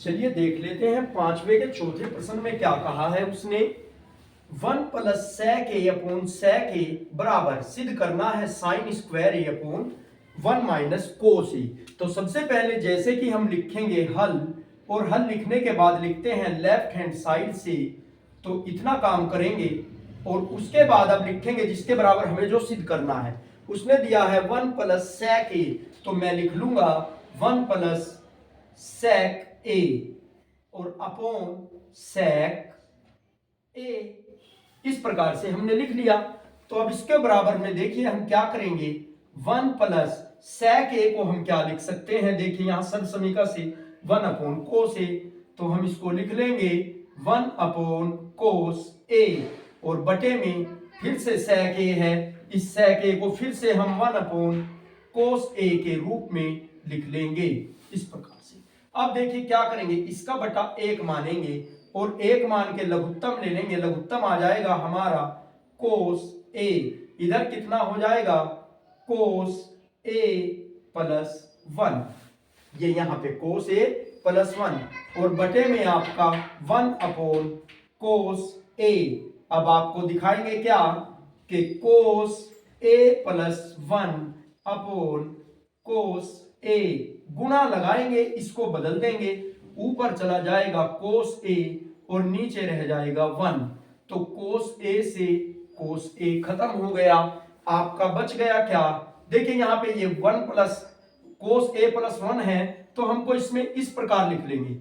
चलिए देख लेते हैं पांचवे के चौथे प्रश्न में क्या कहा है उसने। 1 plus sec a upon sec a बराबर सिद्ध करना है sine square a upon 1 minus cos a। तो सबसे पहले जैसे कि हम लिखेंगे हल, और हल लिखने के बाद लिखते हैं लेफ्ट हैंड साइड से, तो इतना काम करेंगे और उसके बाद अब लिखेंगे जिसके बराबर हमें जो सिद्ध करना है। उसने दिया है 1 प्लस sec a, तो मैं लिख लूंगा 1 प्लस sec a और अपॉन sec a। इस प्रकार से हमने लिख लिया। तो अब इसके बराबर में देखिए हम क्या करेंगे, 1 प्लस sec a को हम क्या लिख सकते हैं, देखिए यहां सरसमीका से 1 अपॉन कोस a, तो हम इसको लिख लेंगे 1 अपॉन कोस a, और बटे में फिर से sec a है, इस sec a को फिर से हम 1 अपॉन कोस a के रूप में लिख लेंगे इस प्रकार से। अब देखिए क्या करेंगे, इसका बटा 1 मानेंगे और 1 मान के लघुत्तम ले लेंगे, लघुत्तम आ जाएगा हमारा कोस a, इधर कितना हो जाएगा कोस a प्लस 1, ये यहाँ पे कोस a प्लस 1, और बटे में आपका 1 अपॉन कोस a। अब आपको दिखाएंगे क्या कि कोस a plus 1 upon cos a, गुणा लगाएंगे, इसको बदल देंगे, ऊपर चला जाएगा कोस a और नीचे रह जाएगा 1, तो कोस a से कोस a खत्म हो गया। आपका बच गया क्या, देखिए यहाँ पे ये 1 प्लस कोस a प्लस 1 है, तो हमको इसमें इस प्रकार लिख लेंगे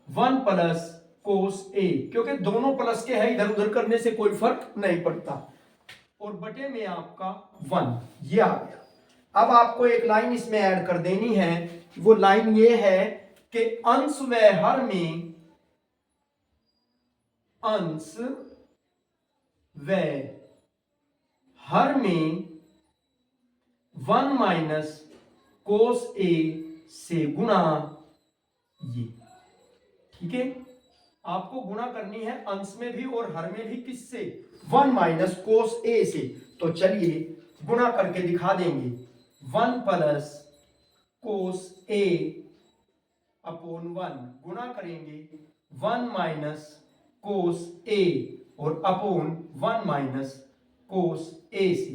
1 प्लस कोस a, क्योंकि दोनों प्लस के हैं, इधर उधर करने से कोई फर्क नहीं पड़ता, और बटे में आपका 1, ये आ गया। अब आपको एक लाइन इसमें ऐड कर देनी है, वो लाइन ये है कि अंश व हर में, अंश व हर में 1 माइनस कोस a से गुणा ये, ठीक है। आपको गुणा करनी है अंश में भी और हर में भी, किससे, 1 माइनस कोस a से। तो चलिए गुणा करके दिखा देंगे, 1 प्लस कोस a अपॉन 1, गुणा करेंगे 1 माइनस कोस a और अपॉन 1 माइनस कोस a से,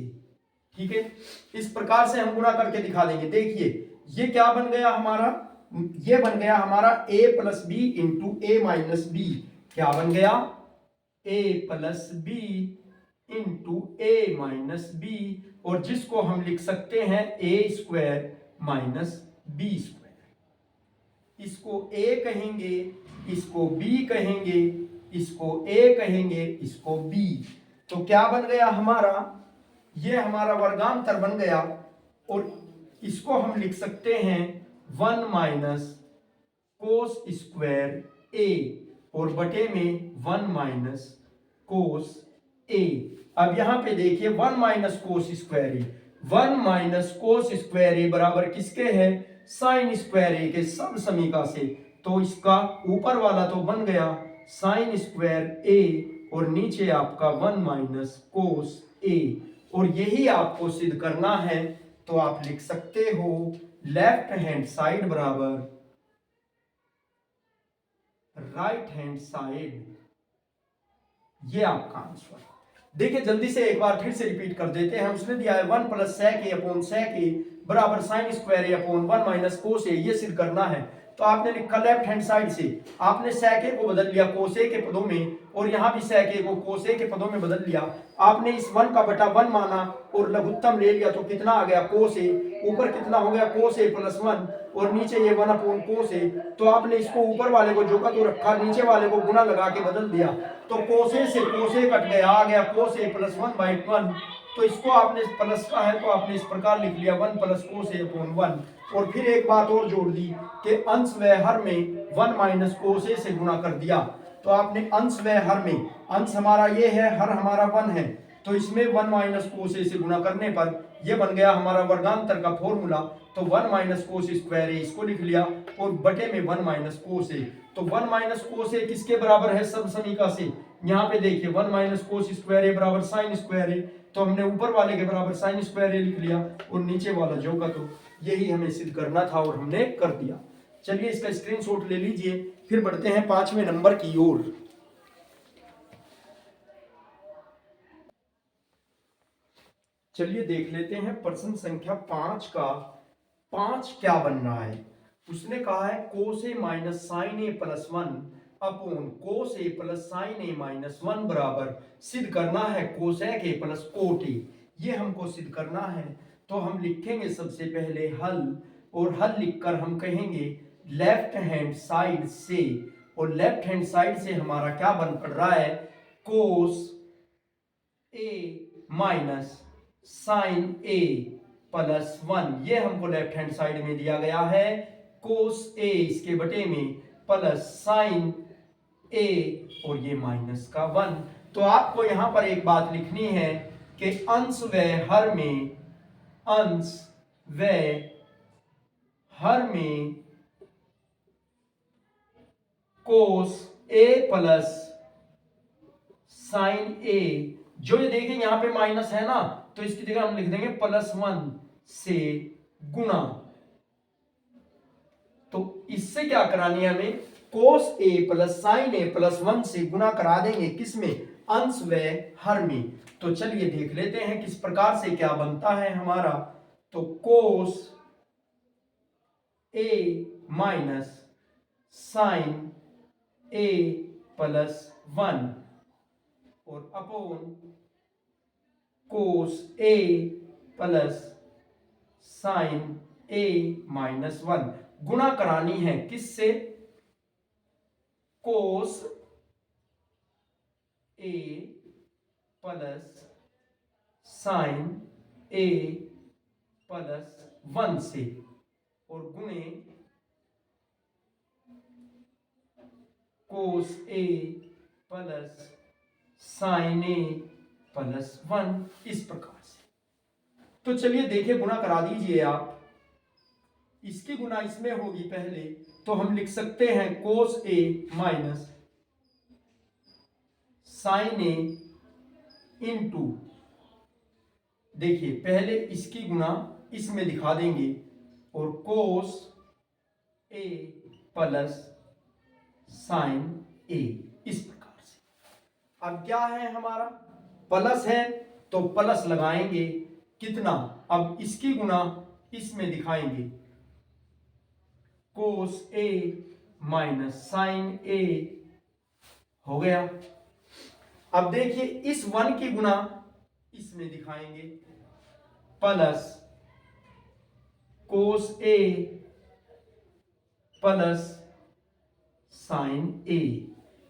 ठीक है। इस प्रकार से हम गुणा करके दिखा देंगे। देखिए ये क्या बन गया हमारा, ये बन गया हमारा a plus B into a minus B, क्या बन गया a plus B into a minus B, और जिसको हम लिख सकते हैं a square minus B square. इसको a कहेंगे, इसको b कहेंगे, इसको a कहेंगे, इसको b। तो क्या बन गया हमारा, ये हमारा वर्गांतर बन गया, और इसको हम लिख सकते हैं 1 माइनस कोस स्क्वायर a, और बटे में 1 माइनस कोस a। अब यहां पे देखिए 1 minus cos square a, 1 minus cos square a बराबर किसके है, साइन स्क्वायर a के सब समीका से। तो इसका ऊपर वाला तो बन गया साइन स्क्वायर a, और नीचे आपका 1 माइनस कोस a, और यही आपको सिद्ध करना है। तो आप लिख सकते हो लेफ्ट हैंड साइड बराबर राइट हैंड साइड, ये आपका आंसर। देखिए जल्दी से एक बार फिर से रिपीट कर देते हैं। उसने दिया है 1 plus sec a upon sec a बराबर sine square a upon 1 minus cos a, ये सिद्ध करना है। तो आपने लिखा लेफ्ट हैंड साइड से, आपने sec a को बदल लिया कोस a के पदों में, और यहाँ भी sec a को कोस a के पदों में बदल लिया। आपने इस 1 का बटा 1 माना और लघुत्तम ले लिया, तो कितना आ गया कोस a, ऊपर कितना हो गया कोस a प्लस 1, और नीचे ये 1 अपॉन कोस a। तो आपने इसको ऊपर वाले को जो का तो रखा, नीचे वाले को गुणा लगा के बदल दिया, तो कोस a से कोस a कट गया, आ गया कोस a प्लस 1/1। तो इसको आपने प्लस का है तो आपने इस प्रकार लिख लिया 1 प्लस कोस a अपॉन 1। और फिर एक बात और जोड़ दी कि अंश व हर में 1 माइनस कोस a से गुणा कर दिया। तो आपने अंश व हर में, अंश हमारा ये है, हर हमारा 1 है, तो इसमें 1 माइनस कोस a से गुणा करने पर यह बन गया हमारा वर्गांतर का फॉर्मूला। तो 1 माइनस कोस स्क्वायर a इसको लिख लिया, और बटे में 1 माइनस कोस a। तो 1 माइनस कोस a किसके बराबर है, सब समीका से। यहाँ पे देखिए 1 माइनस कोस स्क्वायर a बराबर साइन स्क्वायर a, तो हमने ऊपर वाले के बराबर साइन स्क्वायर a लिख लिया, और नीचे वाला जो का तो यही हमें सिद्ध करना था और हमने कर दिया। चलिए इसका स्क्रीनशॉट ले लीजिए, फिर बढ़ते हैं 5वें नंबर की ओर। चलिए देख लेते हैं प्रश्न संख्या 5 का 5 क्या बन रहा है। उसने कहा है कोस ए माइनस साइन ए प्लस 1 अपॉन कोस ए प्लस साइन ए माइनस 1 बराबर सिद्ध करना है cosec A plus cot A. ये हमको सिद्ध करना है, तो हम लिखेंगे सबसे पहले हल, और हल लिखकर हम कहेंगे लेफ्ट हैंड साइड से, और लेफ्ट हैंड साइड से हमारा क्या बन पड़ रहा है, कोस ए माइनस साइन ए प्लस 1। ये हमको लेफ्ट हैंड साइड में दिया गया है, कोस ए इसके बटे में प्लस साइन ए, और ये माइनस का 1। तो आपको यहां पर एक बात लिखनी है कि अंश व हर में, अंश व हर में कोस ए प्लस साइन ए, जो ये देखें यहां पे माइनस है ना, तो इसकी जगह हम लिख देंगे प्लस 1 से गुना। तो इससे क्या करानी है हमें, कोस ए प्लस साइन ए प्लस 1 से गुना करा देंगे किसमें, अंश व हर में। तो चलिए देख लेते हैं किस प्रकार से क्या बनता है हमारा। तो कोस ए माइनस साइन ए प्लस 1 और अपॉन कोस ए प्लस साइन ए माइनस 1, गुणा करानी है किससे, कोस ए प्लस साइन ए प्लस 1 से, और गुणे कोस ए प्लस साइन ए प्लस 1, इस प्रकार से। तो चलिए देखिए गुणा करा दीजिए आप। इसकी गुणा इसमें होगी पहले, तो हम लिख सकते हैं कोस ए माइनस साइन ए इंटू, देखिए पहले इसकी गुणा इसमें दिखा देंगे, और कोस ए प्लस साइन ए, इस प्रकार से। अब क्या है हमारा, प्लस है तो प्लस लगाएंगे कितना, अब इसकी गुणा इसमें दिखाएंगे, कोस ए माइनस साइन ए हो गया। अब देखिए इस 1 की गुणा इसमें दिखाएंगे, प्लस कोस ए प्लस साइन ए।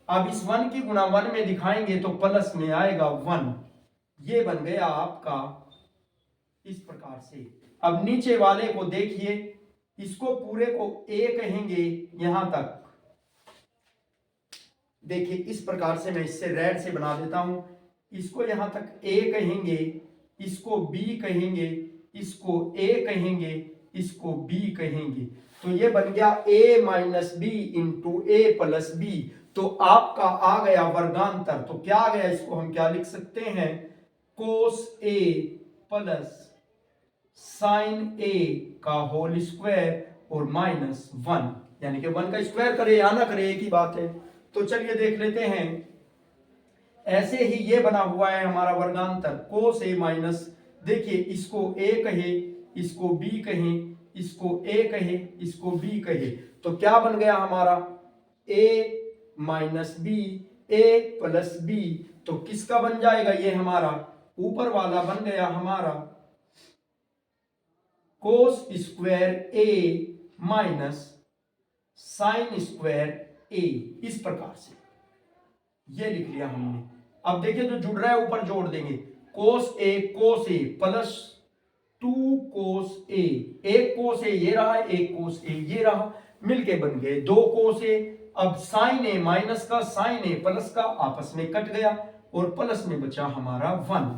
अब इस 1 की गुणा 1 में दिखाएंगे तो प्लस में आएगा 1, ये बन गया आपका इस प्रकार से। अब नीचे वाले को देखिए, इसको पूरे को ए कहेंगे यहां तक, देखिए इस प्रकार से मैं इससे रेड से बना देता हूं, इसको यहां तक ए कहेंगे, इसको बी कहेंगे, इसको ए कहेंगे, इसको बी कहेंगे। तो ये बन गया a minus B into A plus B. तो आपका आ गया वर्गांतर, तो क्या आ गया, इसको हम क्या लिख सकते हैं, कोस ए प्लस साइन ए का होल स्क्वायर और माइनस 1, यानी कि 1 का स्क्वायर करे या ना करे एक ही बात है। तो चलिए देख लेते हैं, ऐसे ही ये बना हुआ है हमारा वर्गांतर, कोस ए माइनस, देखिए इसको ए कहे, इसको बी कहे, इसको ए कहे, इसको बी कहे, तो क्या बन गया हमारा, ए माइनस बी, ए प्लस बी। तो किसका बन जाएगा ये हमारा, ऊपर वाला बन गया हमारा कोस स्क्वायर ए माइनस साइन स्क्वायर ए, इस प्रकार से ये लिख लिया हमने। अब देखिए जो जुड़ रहा है ऊपर जोड़ देंगे, कोस ए प्लस 2 कोस ए, एक कोस ए ये रहा, एक कोस ए ये रहा, मिलके बन गए 2 कोस ए। अब साइन ए माइनस का साइन ए प्लस का आपस में कट गया, और प्लस में बचा हमारा 1।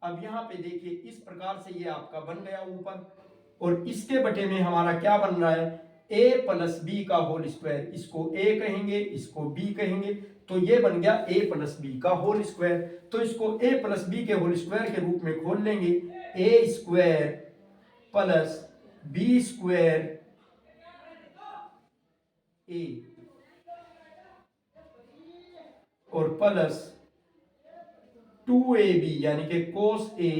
अब यहाँ पे देखिए इस प्रकार से ये आपका बन गया ऊपर, और इसके बटे में हमारा क्या बन रहा है, a प्लस बी का होल स्क्वायर, इसको a कहेंगे, इसको b कहेंगे, तो ये बन गया a प्लस बी का होल स्क्वायर। तो इसको a प्लस बी के होल स्क्वायर के रूप में खोल लेंगे, a square plus b square a और प्लस 2ab यानी कि cos a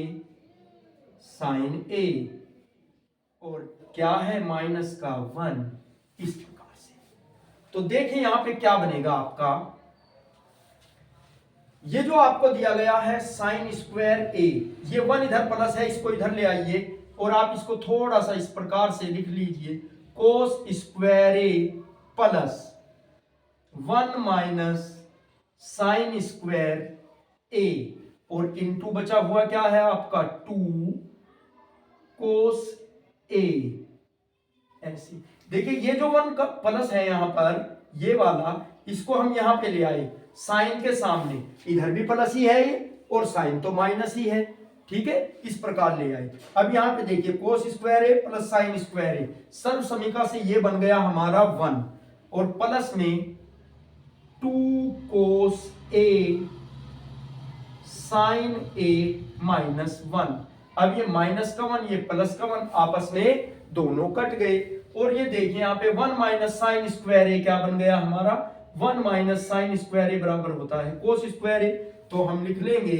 sin a और क्या है माइनस का 1 इस प्रकार से। तो देखें यहां पे क्या बनेगा आपका, ये जो आपको दिया गया है साइन स्क्वायर ए, ये 1 इधर प्लस है, इसको इधर ले आइए और आप इसको थोड़ा सा इस प्रकार से लिख लीजिए, cos square A plus 1 minus sine square a और इनटू बचा हुआ क्या है आपका 2 कोस ए। ऐसे देखिए ये जो 1 का प्लस है यहां पर, ये वाला, इसको हम यहां पे ले आए साइन के सामने, इधर भी प्लस ही है ये और साइन तो माइनस ही है, ठीक है, इस प्रकार ले आए। अब यहां पे देखिए कोस स्क्वायर ए प्लस साइन स्क्वायर ए, सर्व समीकरण से ये बन गया हमारा 1 और प्लस में 2 कोस ए साइन ए माइनस 1। अब ये माइनस का 1 ये प्लस का 1 आपस में दोनों कट गए और ये देखिए यहाँ पे 1 माइनस साइन स्क्वायर ए क्या बन गया हमारा, 1 माइनस साइन स्क्वायर ए बराबर होता है कोस स्क्वायर ए। तो हम लिख लेंगे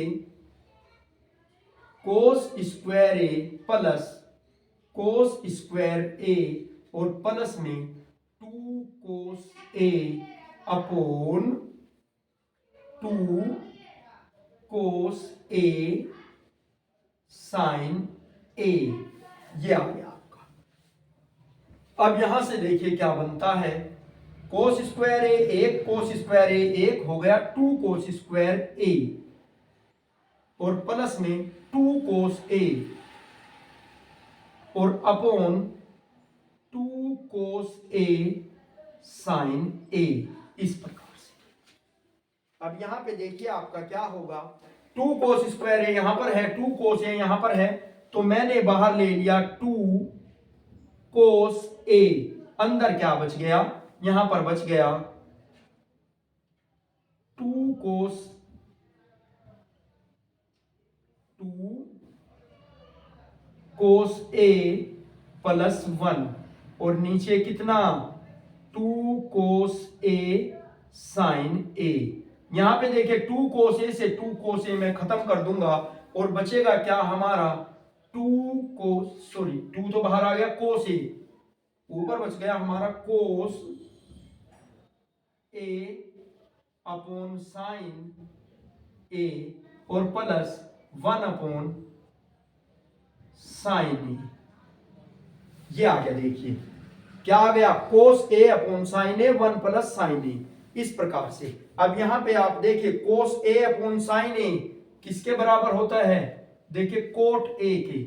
cos square A plus cos square a और प्लस में 2 कोस ए अपॉन 2 कोस ए साइन ए, ये आ गया आपका। अब यहां से देखिए क्या बनता है, कोस स्क्वायर ए 1 कोस स्क्वायर ए 1 हो गया 2 कोस स्क्वायर ए और प्लस में 2 कोस ए और अपॉन 2 कोस ए साइन ए, इस प्रकार से। अब यहां पे देखिए आपका क्या होगा, 2 कोस स्क्वायर ए यहां पर है, 2 कोस ए यहां पर है, तो मैंने बाहर ले लिया 2 कोस ए, अंदर क्या बच गया, यहां पर बच गया 2 कोस ए प्लस 1 और नीचे कितना 2 कोस ए साइन ए। यहां पे देखिए 2 कोस ए से 2 कोस ए मैं खत्म कर दूंगा और बचेगा क्या हमारा 2 तो बाहर आ गया कोस ए, ऊपर बच गया हमारा कोस ए अपॉन साइन ए और प्लस 1 अपॉन साइन ए, ये आ गया। देखिए क्या आ गया, कोस ए अपॉन साइन ए 1 प्लस साइन ए, इस प्रकार से। अब यहां पे आप देखिए कोस ए अपॉन साइन ए किसके बराबर होता है, देखिए कोट ए के,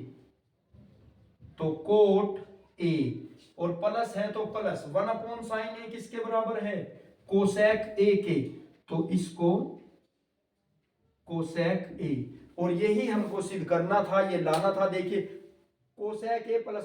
तो कोट ए और प्लस है तो प्लस 1 अपॉन साइन ए किसके बराबर है, कोसेक ए के, तो इसको कोसेक ए, और यही हमको सिद्ध करना था, ये लाना था। देखिए cosec A plus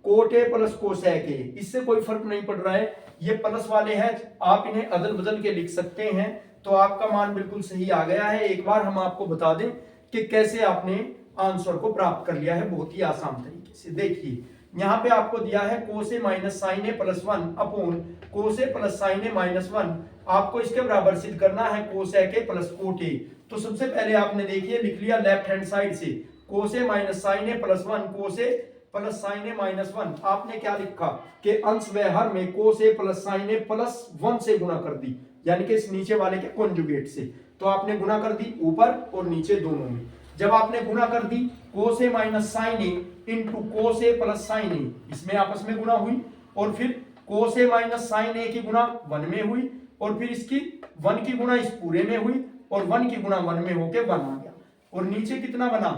cot A plus cosec ए, इससे कोई फर्क नहीं पड़ रहा है, ये प्लस वाले हैं, आप इन्हें अदल बदल के लिख सकते हैं, तो आपका मान बिल्कुल सही आ गया है। एक बार हम आपको बता दें कि कैसे आपने आंसर को प्राप्त कर लिया है, बहुत ही आसान तरीके से। देखिए यहाँ पे आपको दिया है कोस ए माइनस साइन ए प्लस 1 अपॉन कोस ए प्लस साइन ए माइनस 1, आपको इसके बराबर सिद्ध करना है cosec A plus cot A. तो सबसे पहले आपने देखिए लिख लिया लेफ्ट हैंड साइड से कोस ए माइनस साइन ए प्लस 1 कोस ए प्लस साइन ए माइनस 1, आपने क्या लिखा कि अंश व्यवहार में कोस ए प्लस साइन ए प्लस 1 से गुणा कर दी, यानी कि इस नीचे वाले के कॉन्जुगेट से, तो आपने गुणा कर दी ऊपर और नीचे दोनों में। जब आपने गुणा कर दी कोस ए माइनस साइन ए इंटू कोस ए प्लस साइन ए, इसमें आपस में गुणा हुई, और फिर कोस ए माइनस साइन ए की गुणा 1 में हुई, और फिर इसकी 1 की गुणा इस पूरे में हुई, और 1 की गुणा 1 में होके 1 आ गया, और नीचे कितना बना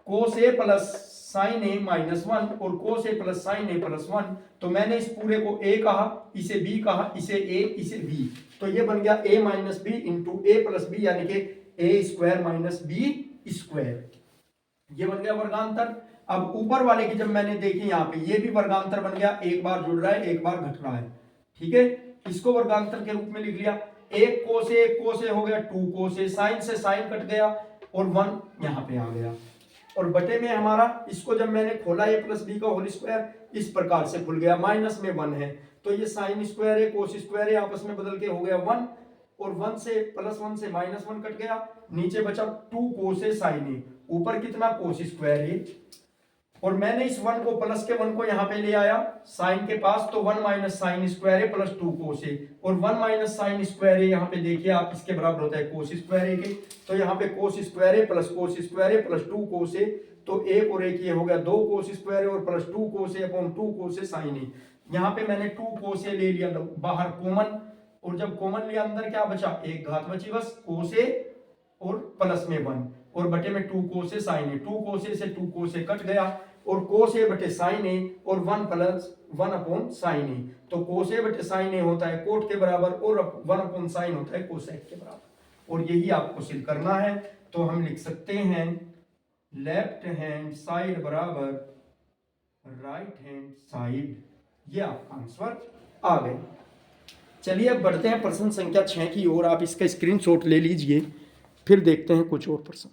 कोस ए प्लस साइन ए माइनस 1 और कोस ए प्लस साइन ए प्लस 1, तो मैंने इस पूरे को ए कहा, इसे बी कहा, इसे ए इसे बी, तो ये बन गया ए minus B into A plus B, यानी कि ए स्क्वायर माइनस बी स्क्वायर, ये बन गया वर्गांतर। अब ऊपर वाले की जब मैंने देखी यहाँ पे, ये भी वर्गांतर बन गया, एक बार जुड़ रहा है एक बार घट रहा है, ठीक है, इसको वर्गांतर के रूप में लिख लिया। एक कोस ए हो गया 2 कोस ए, साइन से साइन कट गया और 1 यहाँ पे आ गया, और बटे में हमारा इसको जब मैंने खोला ए प्लस बी का होल स्क्वायर, इस प्रकार से खुल गया, माइनस में 1 है, तो ये साइन स्क्वायर है कोस स्क्वायर है आपस में बदल के हो गया 1, और 1 से +1 से -1 कट गया, नीचे बचा 2 कोस साइन ए, ऊपर कितना कोस स्क्वायर ए, और मैंने इस 1 को प्लस के 1 को यहाँ पे ले आया साइन के पास, तो 1 माइनस साइन स्क्वायर ए प्लस 2 कोस ए, और 1 माइनस साइन स्क्वायर ए यहाँ पे देखिए आप इसके बराबर होता है कोस स्क्वायर ए के, तो यहाँ पे कोस स्क्वायर ए प्लस कोस स्क्वायर ए प्लस 2 कोस ए, तो एक और एक ये हो गया 2 कोस स्क्वायर ए और प्लस 2 कोस ए अपॉन 2 कोस ए साइन ए। यहाँ पे मैंने 2 कोस ए ले लिया बाहर कॉमन, और जब कॉमन लिया अंदर क्या बचा, एक घात बची बस कोस ए और प्लस में 1 और बटे में 2 कोस ए साइन ए, 2 कोस ए से 2 कोस ए कट गया, और कोस ए बटे साइन ए और 1 प्लस 1 अपॉन साइन ए, तो कोस ए बटे साइन ए होता है कोट के बराबर और 1 अपॉन साइन होता है कोसेक के बराबर, और यही आपको सिद्ध करना है। तो हम लिख सकते हैं लेफ्ट हैंड साइड बराबर राइट हैंड साइड, ये आपका आंसर आ गया। चलिए अब बढ़ते हैं प्रश्न संख्या 6 की ओर, आप इसका स्क्रीनशॉट ले लीजिए, फिर देखते हैं कुछ और प्रश्न।